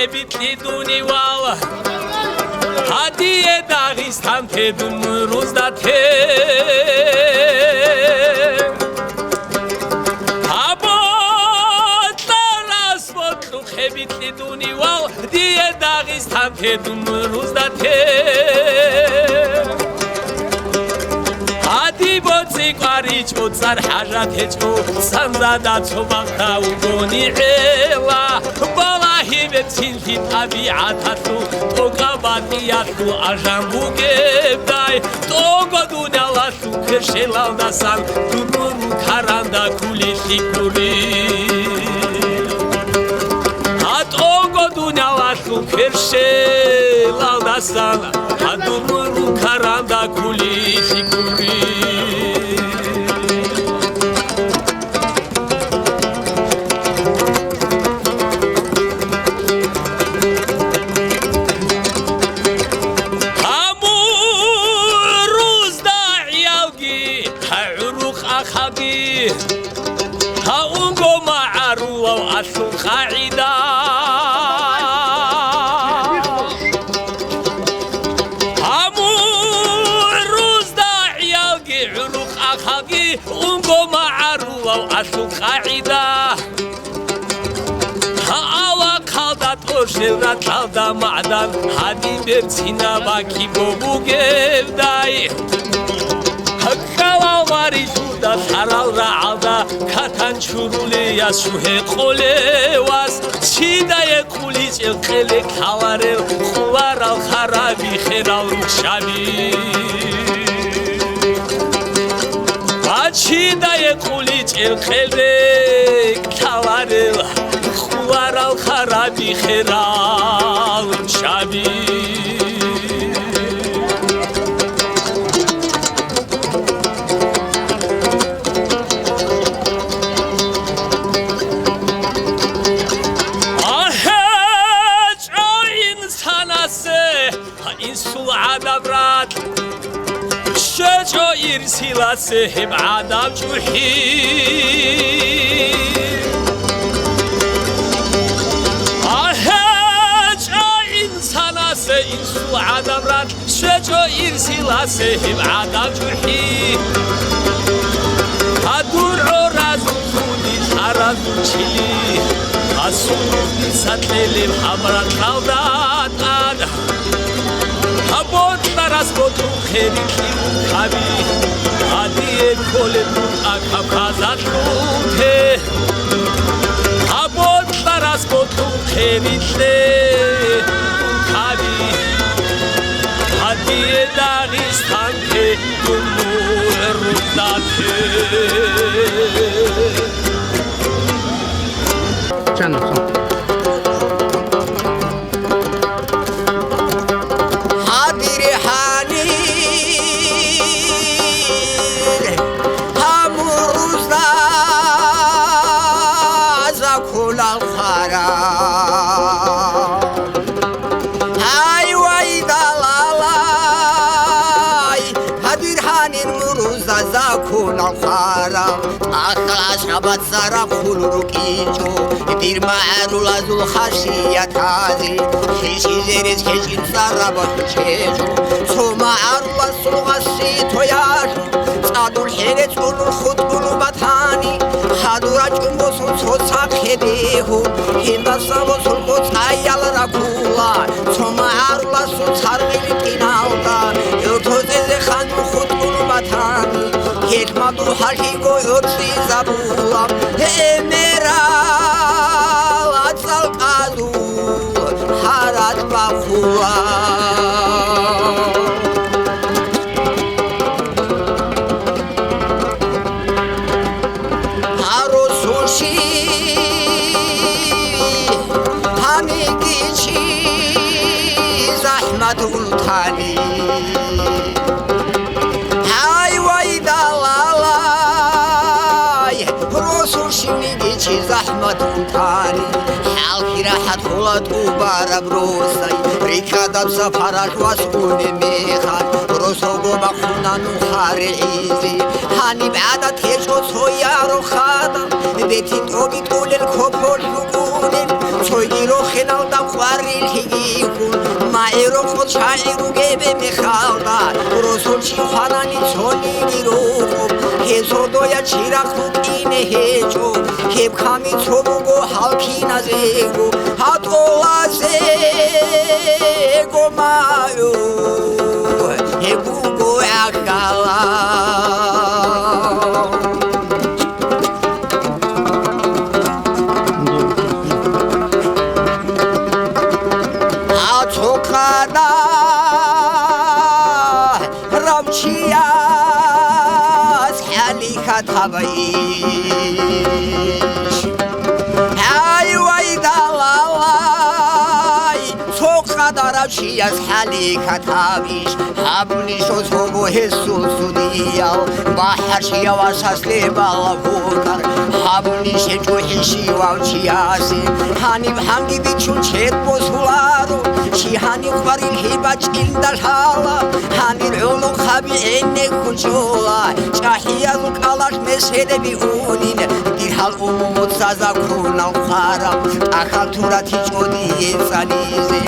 ხებით ლიდუნი ვალ ჰადიე დაღისთან თედმრუს და თე აბოტარას მოტლუ ხებით ლიდუნი ვალ დიე დაღისთან თედმრუს და თე ყვარიჭო წარ ჰაჟათეჭო სანდადაცო მაგდა უგონი ელა ბალაჰიბე ცინთი ტაბიათათუ ტოკაბატიათუ აჟამბუგებდაი ტოგოდუნალათუ ქერშელალდასან დუნურუ ქარანდა ქულიში ქური ატოგოდუნალათუ ქერშელალდასან დუნურუ ქარანდა ქულიში ქური هاونگو معروف و اصل قاعده همون روز داعیالگی عروق اخاگی اونگو معروف و اصل قاعده هاوا قلدت ارشلت قلده معدن هدی برچینا باکی بوگودای და თარავდა ალდა ქათანჩურულია შუჰე ყოლევას ჩიდა ეყული ჭეყელე ქავარელ ხუარალ ხარაბი ხერალ რუხშავი ჩიდა ეყული ჭეყელე ქავარელ ხუარალ ხარაბი ხერალ რუხშავი شجو إرسلت سهم عدم جوحي جا إنسان إنسو عدم رد شجو إرسلت سهم عدم جوحي هدور عرضو خودي خرزو چلی خسوني ستلي حمرات خودات آده აბოტარას მოტუ ხერი ხავი ადიე კოლეთუ აკაფაზათუთე აბოტარას მოტუ ხერი ხავი ადიე დაღისტანთე გუმურუდათე ჩანო شبت سرا خلو کیچو دیر معرول از الخشیت هازی خیشی زیرش خیشی سرا بچه‌جو تو معرول از الخشی تویاشو صادول حیرت اون خود اون بطانی خدورا جنبوسون تو ساخدیهو هندا سبوسون خود سایال رکولا تو معرول از سرگیل کینالدا یوتو زیز خانو خود اون بطانی هیچمادو هاشی گویوچی زبولا همرا اتسال قادو حرات بخولا هاروسوشی همیگیچی زحمت التانی زحمت تانی حالکی راحت خلط و بارم روزای ریکادم سفرش واسونه میخواد روزو گو بخونن و خارعیزی هانی بعدت هیچو سویا رو خادم دیتی توگی طول الکپول بگونن تو მოიგირო ხენალ და ყვარილი გიხულ მაერო ხოჩაირო გებე მეხალდა როსოჩი ხანანი ცოლიგირო ჰეზოდოია ჩირახტუ კინე ჰეჭო ჰებხამი ცობუგო ჰალქინაზეგო ჰატოლაზე გომაიო ჰებუგო ახალა აცოქადა რამჩიას ჰალი ხათაბაიშ აი ვაი დალალაი ცოქადა რამჩიას ჰალი ხათაბიშ აბლიშო ზოგო ჰესუსუდიაო ბაჰარშია ვასასლებალა გოთარ აბლიშე ჭუჰიში ვავჩიასი ჰანი ჰანგი ბიჩუ ჩერპოსულარო შიჰანი ყვარი ჰიბა ჭილდა ჰალა ჰანი როლო ხაბი ენე ხუჩოლა ჭაჰია ლუკალაშ მესედები უნინ დიჰალ უმოცაზა ქუნა ხარა ახალთურათი ჭოდი ეცანიზე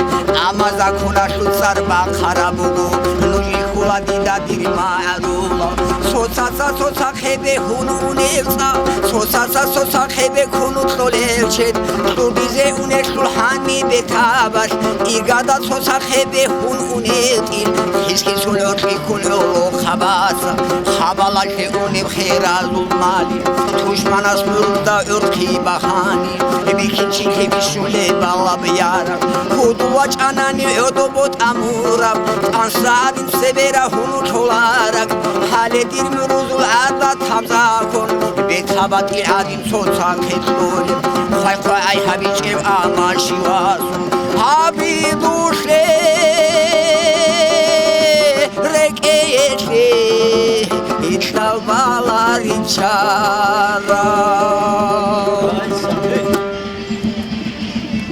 ამაზა ქუნა შუცარ ბახარაბუგო ნუჟი ხულა დინდა დირმარულა სოცაცა სოცახებე ჰუნუნეცა სოცაცა ხებე ქუნუ თოლელჩეთ ტუბიზე უნეშულ ჰანი ბეთაბაშ იგადა სოცახებე ჰუნუნეტილ ხისხისულოჩი ქუნო ხაბასა ხაბალაშე უნე ხერაზულ მალი თუშმანას მურდა ურქი ბახანი ებიქიჩი ქებიშულე ბალაბიარა ხუდუა ჭანანი ოდობოთ ამურა ანსადინ სებერა ჰუნუ თოლარაკ ჰალედირ მურუზულ ადა თამზაქონ ბეთაბატი ადი ცოცა ქეთლოლი ხაი ხაი აი ჰაბიჭე ამაში ვასუ ჰაბი დუშე რეკეშე იჩალ ბალარიჩარა